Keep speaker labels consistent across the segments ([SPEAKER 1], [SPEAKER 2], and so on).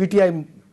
[SPEAKER 1] PTI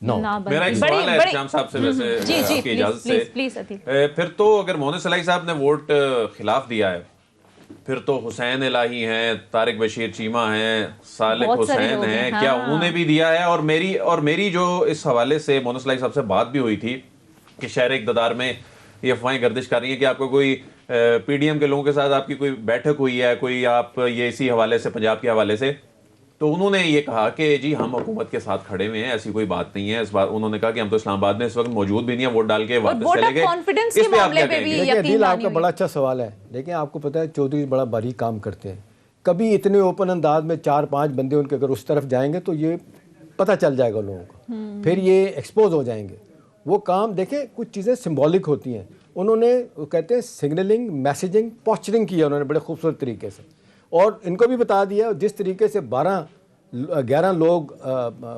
[SPEAKER 1] No.
[SPEAKER 2] میرا ایک سوال ہے احتشام صاحب سے ویسے آپ کی اجازت سے، پھر تو اگر مونس الہی صاحب نے ووٹ خلاف دیا ہے، پھر تو حسین الہی ہیں، طارق بشیر چیمہ ہیں، صالح حسین ہیں، کیا انہوں نے بھی دیا ہے؟ اور میری جو اس حوالے سے مونس الہی صاحب سے بات بھی ہوئی تھی کہ شہر اقتدار میں یہ افواہیں گردش کر رہی ہیں کہ آپ کو کوئی پی ڈی ایم کے لوگوں کے ساتھ آپ کی کوئی بیٹھک ہوئی ہے، کوئی آپ یہ اسی حوالے سے پنجاب کے حوالے سے، تو انہوں نے یہ کہا کہ جی ہم حکومت کے ساتھ کھڑے ہوئے ہیں، ایسی کوئی بات نہیں ہے۔ اس بات انہوں نے کہا کہ ہم تو اسلام آباد میں اس وقت موجود بھی نہیں ہیں، ووٹ ڈال کے واپس چلے گئے۔ اس پہ آپ کیا کہیں گے؟
[SPEAKER 1] دیکھیں عدیل، آپ کا بڑا اچھا سوال ہے، لیکن آپ کو پتہ ہے چودھری بڑا باریک کام کرتے ہیں، کبھی اتنے اوپن انداز میں 4-5 بندے ان کے اگر اس طرف جائیں گے تو یہ پتہ چل جائے گا لوگوں کو، پھر یہ ایکسپوز ہو جائیں گے۔ وہ کام دیکھیں کچھ چیزیں سمبولک ہوتی ہیں، انہوں نے کہتے ہیں سگنلنگ، میسیجنگ، پوسچرنگ کیا انہوں نے بڑے خوبصورت طریقے سے، اور ان کو بھی بتا دیا جس طریقے سے 11 لوگ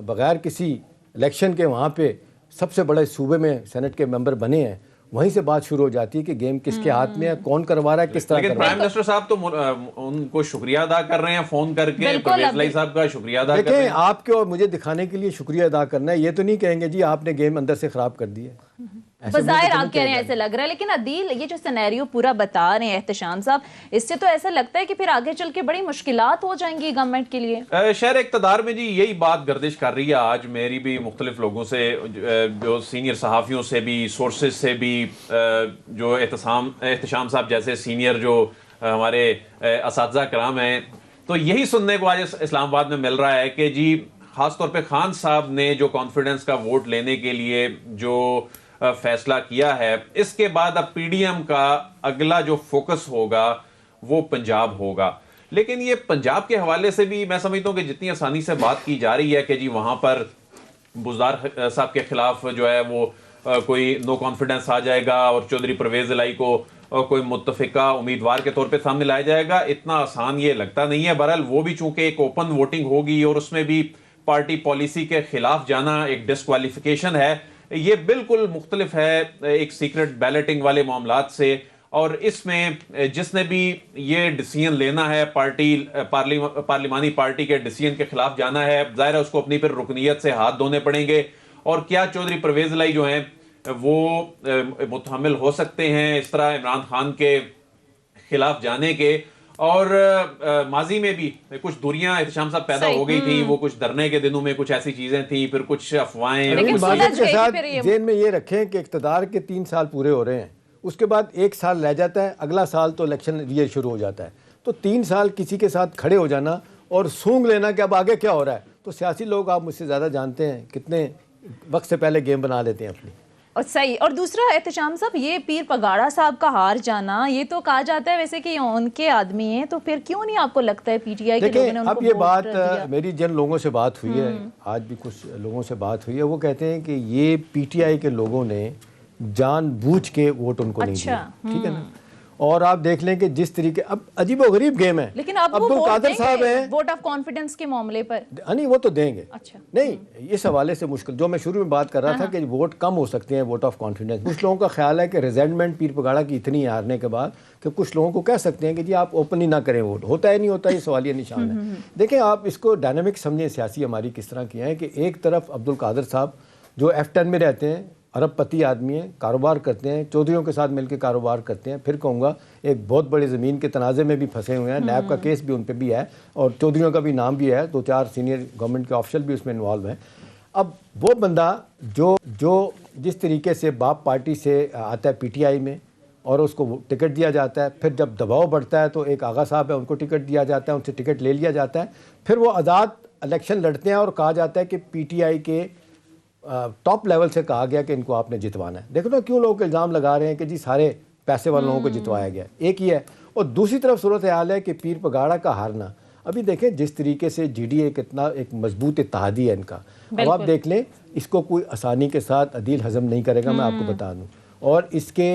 [SPEAKER 1] بغیر کسی الیکشن کے وہاں پہ سب سے بڑے صوبے میں سینٹ کے ممبر بنے ہیں، وہیں سے بات شروع ہو جاتی ہے کہ گیم کس کے ہاتھ میں ہے، کون کروا رہا ہے، کس طرح
[SPEAKER 2] لیکن
[SPEAKER 1] کروا رہا ہے۔
[SPEAKER 2] پرائم منسٹر صاحب تو ان کو شکریہ ادا کر رہے ہیں فون کر کے، پرویز الہی صاحب کا شکریہ ادا کر رہے
[SPEAKER 1] دیکھیں
[SPEAKER 2] ہیں۔
[SPEAKER 1] آپ کے اور مجھے دکھانے کے لیے شکریہ ادا کرنا ہے، یہ تو نہیں کہیں گے جی آپ نے گیم اندر سے خراب کر دی ہے،
[SPEAKER 3] بظاہر آپ کہہ رہے ہیں ایسے لگ رہا ہے، لیکن عدیل یہ جو سینیریو پورا بتا رہے ہیں احتشام صاحب، اس سے تو ایسا لگتا ہے کہ پھر آگے چل کے بڑی مشکلات ہو جائیں گی گورنمنٹ کے لیے۔
[SPEAKER 2] شہر اقتدار میں جی یہی بات گردش کر رہی ہے آج، میری بھی مختلف لوگوں سے، جو سینئر صحافیوں سے بھی، سورسز سے بھی، جو احتشام صاحب جیسے سینئر جو ہمارے اساتذہ کرام ہیں، تو یہی سننے کو آج اسلام آباد میں مل رہا ہے کہ جی خاص طور پہ خان صاحب نے جو کانفیڈنس کا ووٹ لینے کے لیے جو فیصلہ کیا ہے، اس کے بعد اب پی ڈی ایم کا اگلا جو فوکس ہوگا وہ پنجاب ہوگا۔ لیکن یہ پنجاب کے حوالے سے بھی میں سمجھتا ہوں کہ جتنی آسانی سے بات کی جا رہی ہے کہ جی وہاں پر بزدار صاحب کے خلاف جو ہے وہ کوئی نو کانفیڈنس آ جائے گا اور چودھری پرویز الہی کو کوئی متفقہ امیدوار کے طور پہ سامنے لایا جائے گا، اتنا آسان یہ لگتا نہیں ہے۔ بہرحال وہ بھی چونکہ ایک اوپن ووٹنگ ہوگی اور اس میں بھی پارٹی پالیسی کے خلاف جانا ایک ڈسکوالیفیکیشن ہے، یہ بالکل مختلف ہے ایک سیکرٹ بیلٹنگ والے معاملات سے، اور اس میں جس نے بھی یہ ڈیسیژن لینا ہے پارلیمانی پارٹی کے ڈیسیژن کے خلاف جانا ہے، ظاہر ہے اس کو اپنی پھر رکنیت سے ہاتھ دھونے پڑیں گے۔ اور کیا چودھری پرویز الہی جو ہیں وہ متحمل ہو سکتے ہیں اس طرح عمران خان کے خلاف جانے کے؟ اور ماضی میں بھی کچھ دوریاں احتشام صاحب پیدا ہو گئی تھیں، وہ کچھ دھرنے کے دنوں میں کچھ ایسی چیزیں تھیں، پھر کچھ افواہیں۔
[SPEAKER 1] لیکن معذرت کے ساتھ ذہن میں یہ رکھیں کہ اقتدار کے 3 سال پورے ہو رہے ہیں، اس کے بعد 1 سال رہ جاتا ہے، اگلا سال تو الیکشن یہ شروع ہو جاتا ہے، تو 3 سال کسی کے ساتھ کھڑے ہو جانا اور سونگ لینا کہ اب آگے کیا ہو رہا ہے، تو سیاسی لوگ آپ مجھ سے زیادہ جانتے ہیں کتنے وقت سے پہلے گیم بنا لیتے ہیں اپنی۔
[SPEAKER 3] اور صحیح، اور دوسرا احتشام صاحب یہ پیر پگاڑا صاحب کا ہار جانا، یہ تو کہا جاتا ہے ویسے کہ ان کے آدمی ہیں، تو پھر کیوں نہیں آپ کو لگتا ہے پی ٹی آئی کے لوگوں نے ان کو
[SPEAKER 1] اب یہ بات میری جن لوگوں سے بات ہوئی ہے، آج بھی کچھ لوگوں سے بات ہوئی ہے، وہ کہتے ہیں کہ یہ پی ٹی آئی کے لوگوں نے جان بوجھ کے ووٹ ان کو نہیں دیا، ٹھیک ہے نا؟ اور آپ دیکھ لیں کہ جس طریقے اب عجیب و غریب گیم ہے،
[SPEAKER 3] لیکن اب وہ
[SPEAKER 1] عبدالقادر صاحب ہیں
[SPEAKER 3] ووٹ آف کانفیڈنس کے معاملے پر،
[SPEAKER 1] نہیں وہ تو دیں گے،
[SPEAKER 3] اچھا
[SPEAKER 1] نہیں اس حوالے سے مشکل، جو میں شروع میں بات کر رہا تھا کہ ووٹ کم ہو سکتے ہیں ووٹ آف کانفیڈنس، کچھ لوگوں کا خیال ہے کہ ریزینٹمنٹ پیر پگاڑا کی اتنی ہارنے کے بعد کہ کچھ لوگوں کو کہہ سکتے ہیں کہ جی آپ اوپن ہی نہ کریں ووٹ، ہوتا ہے نہیں ہوتا یہ سوالیہ نشان ہے۔ دیکھیں آپ اس کو ڈائنامک سمجھیں سیاسی ہماری کس طرح کیا ہے کہ ایک طرف عبدالقادر صاحب جو F10 میں رہتے ہیں، ارب پتی آدمی ہیں، کاروبار کرتے ہیں، چودھریوں کے ساتھ مل کے کاروبار کرتے ہیں، پھر کہوں گا ایک بہت بڑے زمین کے تنازع میں بھی پھنسے ہوئے ہیں، نیب کا کیس بھی ان پہ بھی ہے اور چودھریوں کا بھی نام بھی ہے، 2-4 سینئر گورنمنٹ کے آفیشل بھی اس میں انوالو ہیں۔ اب وہ بندہ جو جس طریقے سے باپ پارٹی سے آتا ہے پی ٹی آئی میں اور اس کو ٹکٹ دیا جاتا ہے، پھر جب دباؤ بڑھتا ہے تو ایک آغا صاحب ہے ان کو ٹکٹ دیا جاتا ہے، ان سے ٹکٹ لے لیا جاتا ہے، پھر وہ آزاد الیکشن لڑتے ہیں اور کہا جاتا ہے کہ پی ٹی آئی کے ٹاپ لیول سے کہا گیا کہ ان کو آپ نے جتوانا ہے۔ دیکھو نا کیوں لوگ الزام لگا رہے ہیں کہ جی سارے پیسے والے لوگوں کو جتوایا گیا، ایک ہی ہے۔ اور دوسری طرف صورتحال ہے کہ پیر پگاڑا کا ہارنا، ابھی دیکھیں جس طریقے سے جی ڈی اے کتنا ایک مضبوط اتحادی ہے ان کا، اب آپ دیکھ لیں اس کو کوئی آسانی کے ساتھ عدیل ہضم نہیں کرے گا، میں آپ کو بتا دوں، اور اس کے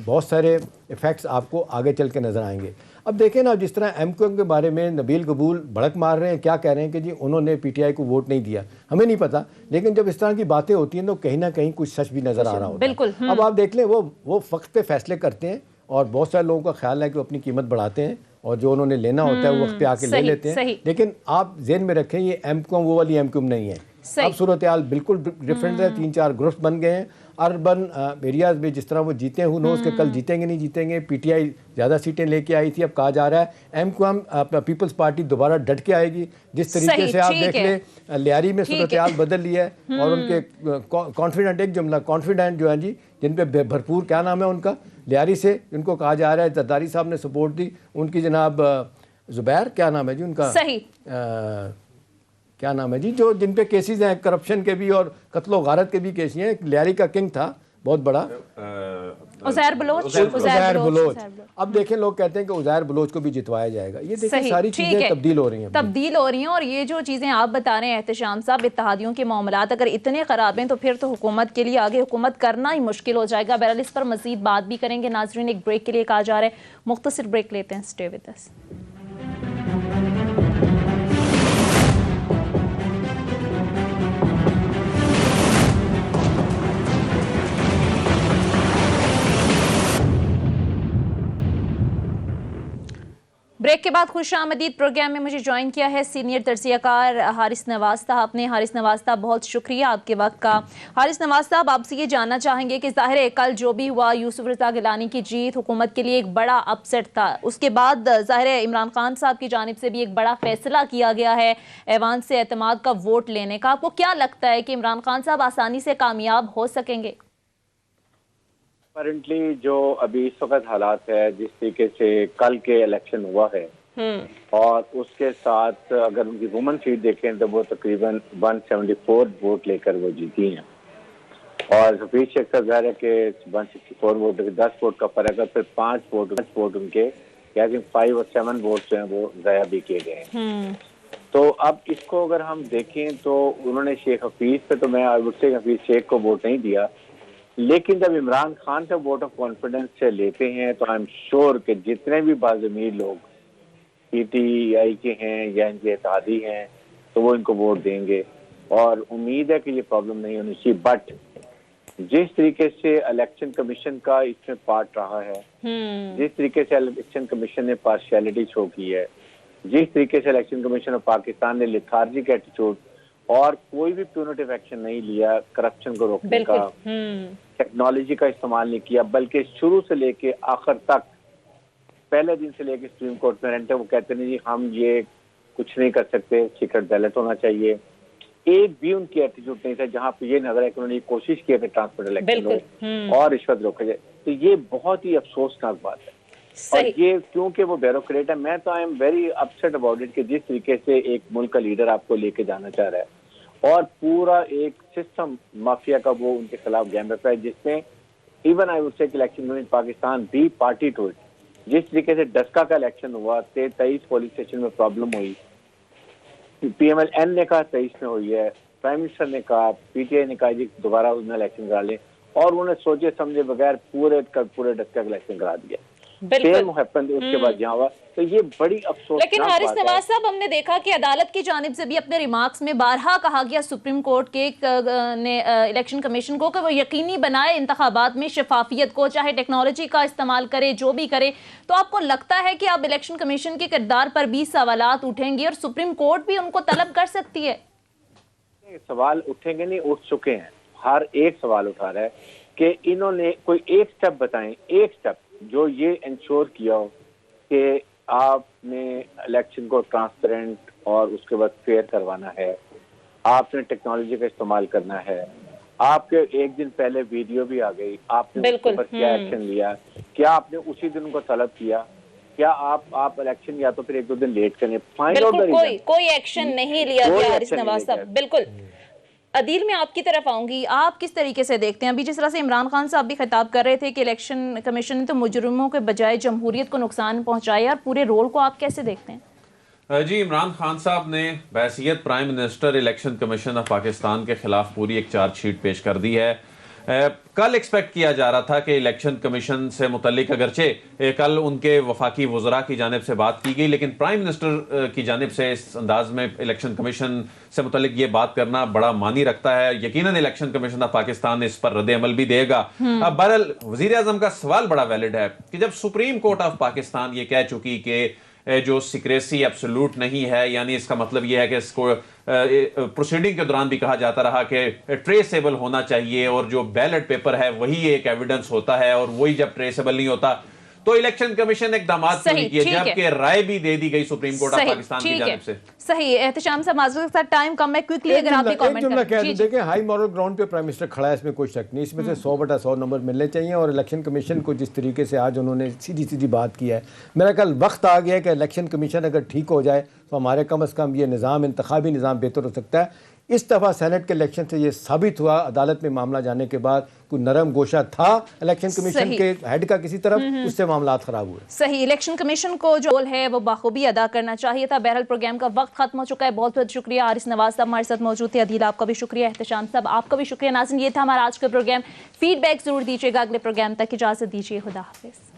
[SPEAKER 1] بہت سارے ایفیکٹس آپ کو آگے چل کے نظر آئیں گے۔ اب دیکھیں نا جس طرح ایم کیو ایم کے بارے میں نبیل قبول بھڑک مار رہے ہیں، کیا کہہ رہے ہیں کہ جی انہوں نے پی ٹی آئی کو ووٹ نہیں دیا، ہمیں نہیں پتا، لیکن جب اس طرح کی باتیں ہوتی ہیں تو کہیں نہ کہیں کچھ سچ بھی نظر آ رہا ہوتا ہے۔
[SPEAKER 3] بالکل۔
[SPEAKER 1] اب آپ دیکھ لیں وہ وقت پہ فیصلے کرتے ہیں اور بہت سارے لوگوں کا خیال ہے کہ وہ اپنی قیمت بڑھاتے ہیں اور جو انہوں نے لینا ہوتا ہے وہ وقت پہ آ کے لے لیتے ہیں، لیکن آپ ذہن میں رکھیں یہ ایم کیو ایم وہ والی ایم کیو ایم نہیں ہے، اب صورتحال بالکل ڈفرینٹ ہے, 3-4 گروپس بن گئے ہیں اربن ایریاز میں. جس طرح وہ جیتے ہیں نوز کہ کل جیتیں گے نہیں جیتیں گے. پی ٹی آئی زیادہ سیٹیں لے کے آئی تھی, اب کہا جا رہا ہے M Q M Peoples Party دوبارہ ڈٹ کے آئے گی. جس طریقے سے آپ دیکھ لیں لیاری میں صورتحال بدل لی ہے, اور ان کے کانفیڈنٹ, ایک جملہ کانفیڈنٹ جو ہیں جی, جن پہ بھرپور کیا نام ہے ان کا, لیاری سے ان کو کہا جا رہا ہے زرداری صاحب نے سپورٹ دی ان کی, جناب زبیر کیا نام ہے جی ان کا, کیا نام ہے جی, جو جن پہ کیسز ہیں کرپشن کے بھی اور قتل و غارت کے بھی کیس ہیں. لیاری کا کنگ تھا بہت بڑا,
[SPEAKER 3] عزیر بلوچ.
[SPEAKER 1] اب دیکھیں لوگ کہتے ہیں کہ عزیر بلوچ کو بھی جتوایا جائے گا. یہ دیکھیں ساری چیزیں تبدیل ہو رہی ہیں
[SPEAKER 3] اور یہ جو چیزیں آپ بتا رہے ہیں احتشام صاحب, اتحادیوں کے معاملات اگر اتنے خراب ہیں تو پھر تو حکومت کے لیے آگے حکومت کرنا ہی مشکل ہو جائے گا. بہرحال اس پر مزید بات بھی کریں گے. ناظرین ایک بریک کے لیے کہا جا رہا ہے, مختصر بریک لیتے ہیں, اسٹے ود اس. بریک کے بعد خوش آمدید. پروگرام میں مجھے جوائن کیا ہے سینئر تجزیہ کار حارث نواز صاحب نے. حارث نواز صاحب بہت شکریہ آپ کے وقت کا. حارث نواز صاحب آپ سے یہ جاننا چاہیں گے کہ ظاہر ہے کل جو بھی ہوا یوسف رضا گیلانی کی جیت حکومت کے لیے ایک بڑا اپ سیٹ تھا. اس کے بعد ظاہر ہے عمران خان صاحب کی جانب سے بھی ایک بڑا فیصلہ کیا گیا ہے ایوان سے اعتماد کا ووٹ لینے کا. آپ کو کیا لگتا ہے کہ عمران خان صاحب آسانی سے کامیاب ہو سکیں گے؟
[SPEAKER 4] کرنٹلی جو ابھی اس وقت حالات ہے, جس طریقے سے کل کے الیکشن ہوا ہے اور اس کے ساتھ اگر ان کی وومن سیٹ دیکھیں تو وہ تقریباً 174 ووٹ لے کر وہ جیتی ہیں, اور حفیظ شیخ صاحب ظاہر ہے کہ 164 ووٹ 10 ووٹ کا فرق ہے, پھر 5 ووٹ ان کے 5 اور 7 ووٹ جو ہیں وہ ضائع بھی کیے گئے ہیں. تو اب اس کو اگر ہم دیکھیں تو انہوں نے شیخ حفیظ پہ, تو میں حفیظ شیخ کو ووٹ نہیں دیا, لیکن جب عمران خان کا ووٹ آف کانفیڈنس سے لیتے ہیں تو آئی ایم شیور کہ جتنے بھی باضمیر لوگ پی ٹی آئی کے ہیں یا ان کے اتحادی ہیں تو وہ ان کو ووٹ دیں گے, اور امید ہے کہ یہ پرابلم نہیں ہونی چاہیے. بٹ جس طریقے سے الیکشن کمیشن کا اس میں پارٹ رہا ہے, جس طریقے سے الیکشن کمیشن نے پارشیلٹی شو کی ہے, جس طریقے سے الیکشن کمیشن آف پاکستان نے لیتھارجک ایٹیٹیوڈ اور کوئی بھی پیونیٹیو ایکشن نہیں لیا کرپشن کو روکنے کا, ٹیکنالوجی کا استعمال نہیں کیا, بلکہ شروع سے لے کے آخر تک پہلے دن سے لے کے سپریم کورٹ میں رہتے وہ کہتے ہیں جی ہم یہ کچھ نہیں کر سکتے, سیکرٹ بیلٹ ہونا چاہیے. ایک بھی ان کی ایٹیٹیوڈ نہیں تھا جہاں پہ یہ نظر ہے کہ انہوں نے کوشش کی کہ ٹرانسپورٹ الیکشن ہو اور رشوت روکا جائے. تو یہ بہت ہی افسوسناک بات ہے, اور یہ کیونکہ وہ بیوروکریٹ ہے. میں تو I am very upset about it کہ جس طریقے سے ایک ملک کا لیڈر آپ کو لے کے جانا چاہ رہا ہے اور پورا ایک سسٹم مافیا کا وہ ان کے خلاف گیم رکھا ہے, جس میں even I would say election commission Pakistan بھی پارٹی ٹو اٹ. جس طریقے سے ڈسکا کا الیکشن ہوا 23 پولیس اسٹیشن میں پرابلم ہوئی, پی ایم ایل این نے کہا 23 میں ہوئی ہے, پرائم منسٹر نے کہا, پی ٹی آئی نے کہا جی دوبارہ اس میں الیکشن کرا لیں, اور انہوں نے سوچے سمجھے بغیر پورے ڈسکا کا الیکشن کرا دیا. اس کے بعد جہاں ہوا تو یہ بڑی افسوس.
[SPEAKER 3] لیکن حارث نواز صاحب ہم نے دیکھا کہ عدالت کی جانب سے بھی اپنے ریمارکس میں بارہا کہا گیا سپریم کورٹ کے الیکشن کمیشن کو کہ وہ یقینی بنائے انتخابات میں شفافیت کو, چاہے ٹیکنالوجی کا استعمال کرے جو بھی کرے. تو آپ کو لگتا ہے کہ اب الیکشن کمیشن کے کردار پر بھی سوالات اٹھیں گے اور سپریم کورٹ بھی ان کو طلب کر سکتی ہے؟
[SPEAKER 4] سوال اٹھیں گے نہیں, اٹھ چکے ہیں. ہر ایک سوال اٹھا رہا ہے کہ انہوں نے کوئی ایک سٹیپ بتائیں, ایک سٹیپ جو یہ انشور کیا ہو کہ آپ نے الیکشن کو ٹرانسپیرنٹ اور اس کے بعد فیئر کروانا ہے, آپ نے ٹیکنالوجی کا استعمال کرنا ہے, آپ کے ایک دن پہلے ویڈیو بھی آ گئی, آپ نے اس پر کیا ایکشن لیا, کیا آپ نے اسی دن کو طلب کیا, کیا آپ الیکشن یا تو پھر 1-2 دن لیٹ کریں.
[SPEAKER 3] کوئی ایکشن نہیں لیا گیا حارث نواز صاحب. بالکل. عدیل میں آپ کی طرف آؤں گی, آپ کس طریقے سے دیکھتے ہیں ابھی جس طرح سے عمران خان صاحب بھی خطاب کر رہے تھے کہ الیکشن کمیشن نے تو مجرموں کے بجائے جمہوریت کو نقصان پہنچایا, اور پورے رول کو آپ کیسے دیکھتے ہیں؟
[SPEAKER 2] جی, عمران خان صاحب نے بحیثیت prime minister election commission of Pakistan کے خلاف پوری ایک چارج شیٹ پیش کر دی ہے. کل ایکسپیکٹ کیا جا رہا تھا کہ الیکشن کمیشن سے متعلق اگرچہ کل ان کے وفاقی وزراء کی جانب سے بات کی گئی, لیکن پرائم منسٹر کی جانب سے اس انداز میں الیکشن کمیشن سے متعلق یہ بات کرنا بڑا معنی رکھتا ہے. یقیناً الیکشن کمیشن آف پاکستان اس پر رد عمل بھی دے گا. اب بہرحال وزیر اعظم کا سوال بڑا ویلڈ ہے کہ جب سپریم کورٹ آف پاکستان یہ کہہ چکی کہ جو سیکریسی ایبسولوٹ نہیں ہے، یعنی اس کا مطلب یہ ہے کہ اس کو پروسیڈنگ کے دوران بھی کہا جاتا رہا کہ ٹریسیبل ہونا چاہیے، اور جو بیلٹ پیپر ہے وہی ایک ایویڈنس ہوتا ہے، اور وہی جب ٹریسیبل نہیں ہوتا تو الیکشن کمیشن اقدامات نہیں کیے، جبکہ رائے بھی دے دی گئی سپریم کورٹ آف پاکستان کی جانب سے۔
[SPEAKER 3] صحیح احتشام صاحب، معذرت کے ساتھ ٹائم کم ہے، کوئکلی اگر آپ بھی کامنٹ
[SPEAKER 1] جملہ کہہ
[SPEAKER 3] کریں۔
[SPEAKER 1] دوں، دیکھیں ہائی مورل گراؤنڈ پہ پرائم منسٹر کھڑا ہے، اس میں کوئی شک نہیں، اس میں سے 100/100 نمبر ملنے چاہیے، اور الیکشن کمیشن کو جس طریقے سے آج انہوں نے سیدھی بات کی ہے، میرا خیال وقت آ گیا ہے کہ الیکشن کمیشن اگر ٹھیک ہو جائے تو ہمارے کم از کم یہ نظام، انتخابی نظام بہتر ہو سکتا ہے۔ اس دفعہ سینٹ کے الیکشن سے یہ ثابت ہوا عدالت میں معاملہ جانے کے بعد، کوئی نرم گوشہ تھا الیکشن کمیشن کے ہیڈ کا کسی طرف، اس سے معاملات خراب ہوئے۔
[SPEAKER 3] صحیح، الیکشن کمیشن کو جو رول ہے وہ بخوبی ادا کرنا چاہیے تھا۔ بہرحال پروگرام کا وقت ختم ہو چکا ہے، بہت بہت شکریہ۔ حارث نواز صاحب ہمارے ساتھ موجود تھے، عدیل آپ کا بھی شکریہ، احتشام صاحب آپ کا بھی شکریہ۔ ناظرین، یہ تھا ہمارا آج کا پروگرام، فیڈ بیک ضرور دیجیے گا، اگلے پروگرام تک اجازت دیجیے، خدا حافظ۔